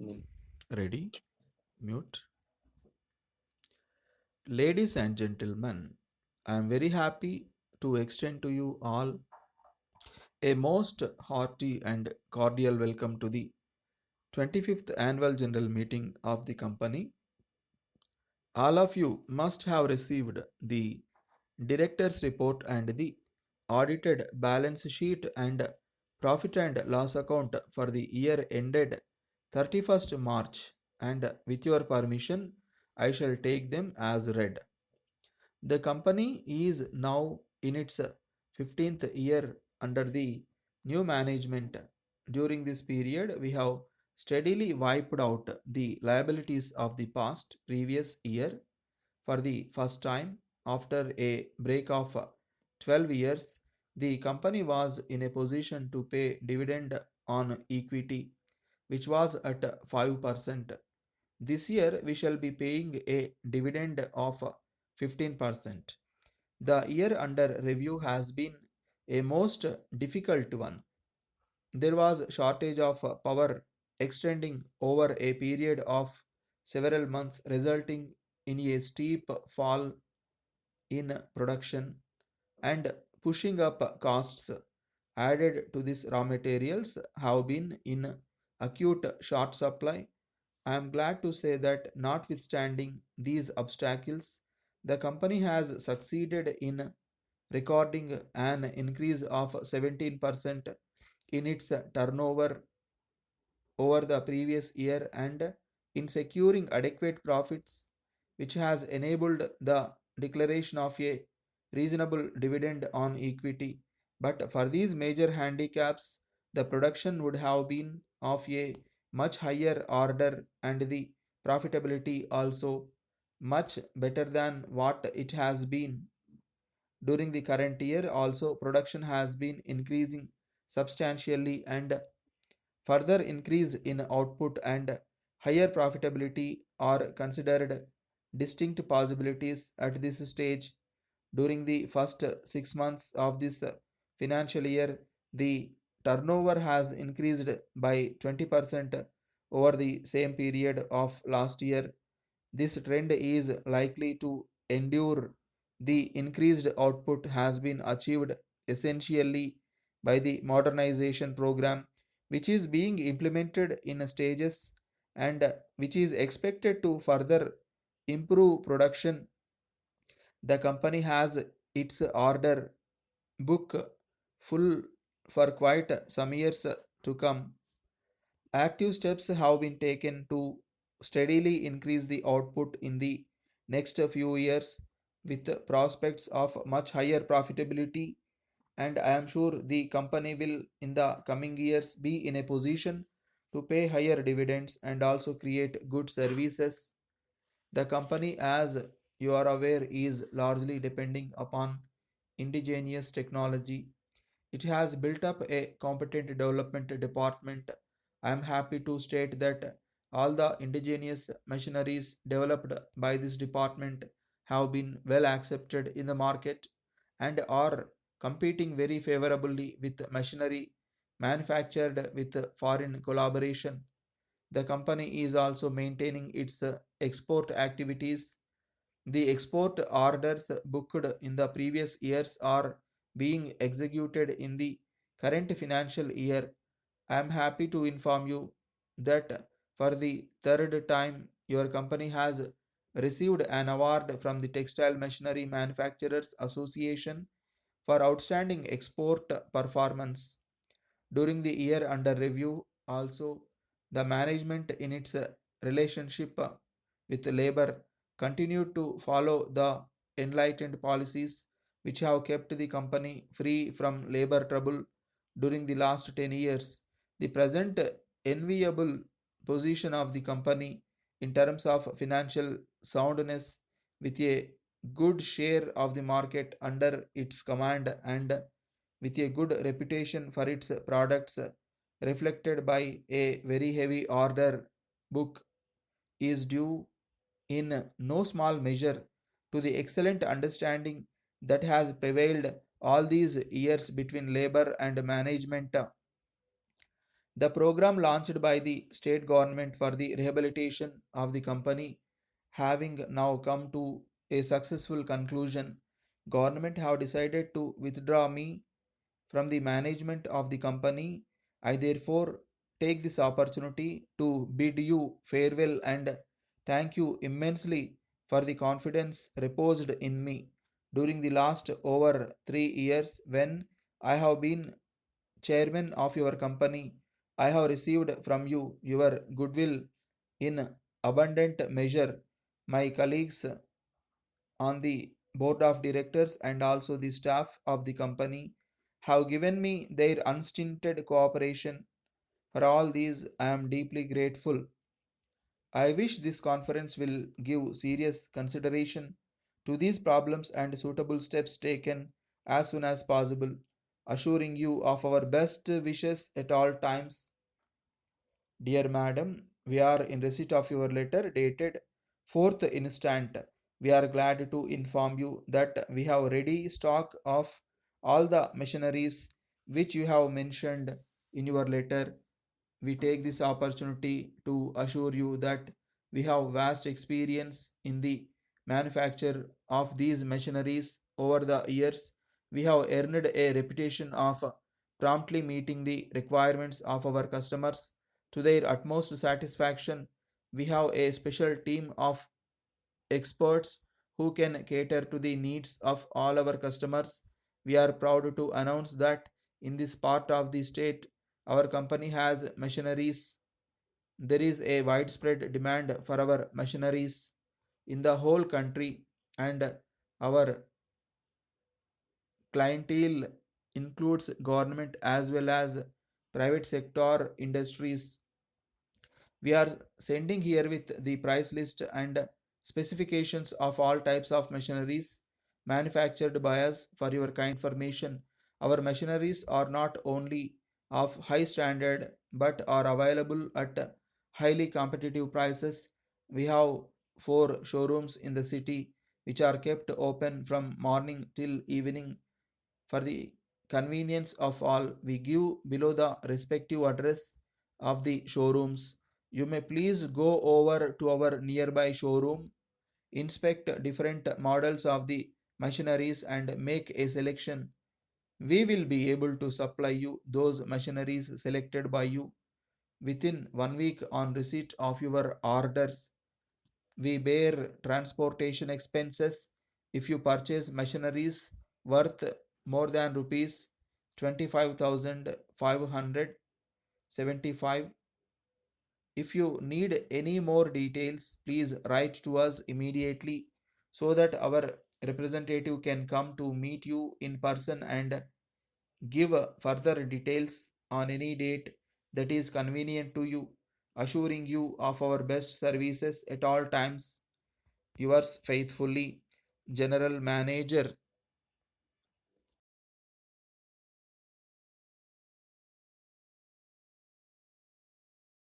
Mm. Ready? Mute. Ladies and gentlemen, I am very happy to extend to you all a most hearty and cordial welcome to the 25th annual general meeting of the company. All of you must have received the director's report and the audited balance sheet and profit and loss account for the year ended 31st March, and with your permission I shall take them as read. The company is now in its 15th year under the new management. During this period, we have steadily wiped out the liabilities of the past previous year. For the first time after a break of 12 years, the company was in a position to pay dividend on equity, which was at 5%. This year, we shall be paying a dividend of 15%. The year under review has been a most difficult one. There was shortage of power extending over a period of several months, resulting in a steep fall in production and pushing up costs. Added to this, raw materials have been in acute short supply. I am glad to say that notwithstanding these obstacles, the company has succeeded in recording an increase of 17% in its turnover over the previous year and in securing adequate profits, which has enabled the declaration of a reasonable dividend on equity. But for these major handicaps, the production would have been of a much higher order and the profitability also much better than what it has been. During the current year, also production has been increasing substantially, and further increase in output and higher profitability are considered distinct possibilities at this stage. During the first 6 months of this financial year, the turnover has increased by 20% over the same period of last year. This trend is likely to endure. The increased output has been achieved essentially by the modernization program, which is being implemented in stages and which is expected to further improve production. The company has its order book full for quite some years to come. Active steps have been taken to steadily increase the output in the next few years with prospects of much higher profitability, and I am sure the company will in the coming years be in a position to pay higher dividends and also create good services. The company, as you are aware, is largely depending upon indigenous technology. It has built up a competent development department. I am happy to state that all the indigenous machineries developed by this department have been well accepted in the market and are competing very favorably with machinery manufactured with foreign collaboration. The company is also maintaining its export activities. The export orders booked in the previous years are being executed in the current financial year. I am happy to inform you that for the third time, your company has received an award from the Textile Machinery Manufacturers Association for outstanding export performance. During the year under review, also, the management in its relationship with labor continued to follow the enlightened policies which have kept the company free from labor trouble during the last 10 years. The present enviable position of the company in terms of financial soundness, with a good share of the market under its command and with a good reputation for its products, reflected by a very heavy order book, is due in no small measure to the excellent understanding that has prevailed all these years between labor and management. The program launched by the state government for the rehabilitation of the company having now come to a successful conclusion, government have decided to withdraw me from the management of the company. I therefore take this opportunity to bid you farewell and thank you immensely for the confidence reposed in me during the last over 3 years when I have been chairman of your company. I have received from you your goodwill in abundant measure. My colleagues on the board of directors and also the staff of the company have given me their unstinted cooperation. For all these, I am deeply grateful. I wish this conference will give serious consideration to these problems and suitable steps taken as soon as possible, assuring you of our best wishes at all times. Dear Madam, we are in receipt of your letter dated 4th instant. We are glad to inform you that we have ready stock of all the machineries which you have mentioned in your letter. We take this opportunity to assure you that we have vast experience in the manufacture of these machineries over the years. We have earned a reputation of promptly meeting the requirements of our customers to their utmost satisfaction. We have a special team of experts who can cater to the needs of all our customers. We are proud to announce that in this part of the state, our company has machineries. There is a widespread demand for our machineries in the whole country, and our clientele includes government as well as private sector industries. We are sending here with the price list and specifications of all types of machineries manufactured by us for your kind information. Our machineries are not only of high standard but are available at highly competitive prices. We have four showrooms in the city which are kept open from morning till evening for the convenience of all. We give below the respective address of the showrooms. You may please go over to our nearby showroom, inspect different models of the machineries, and make a selection. We will be able to supply you those machineries selected by you within 1 week on receipt of your orders. We bear transportation expenses if you purchase machineries worth more than rupees 25,575. If you need any more details, please write to us immediately so that our representative can come to meet you in person and give further details on any date that is convenient to you, assuring you of our best services at all times. Yours faithfully, General Manager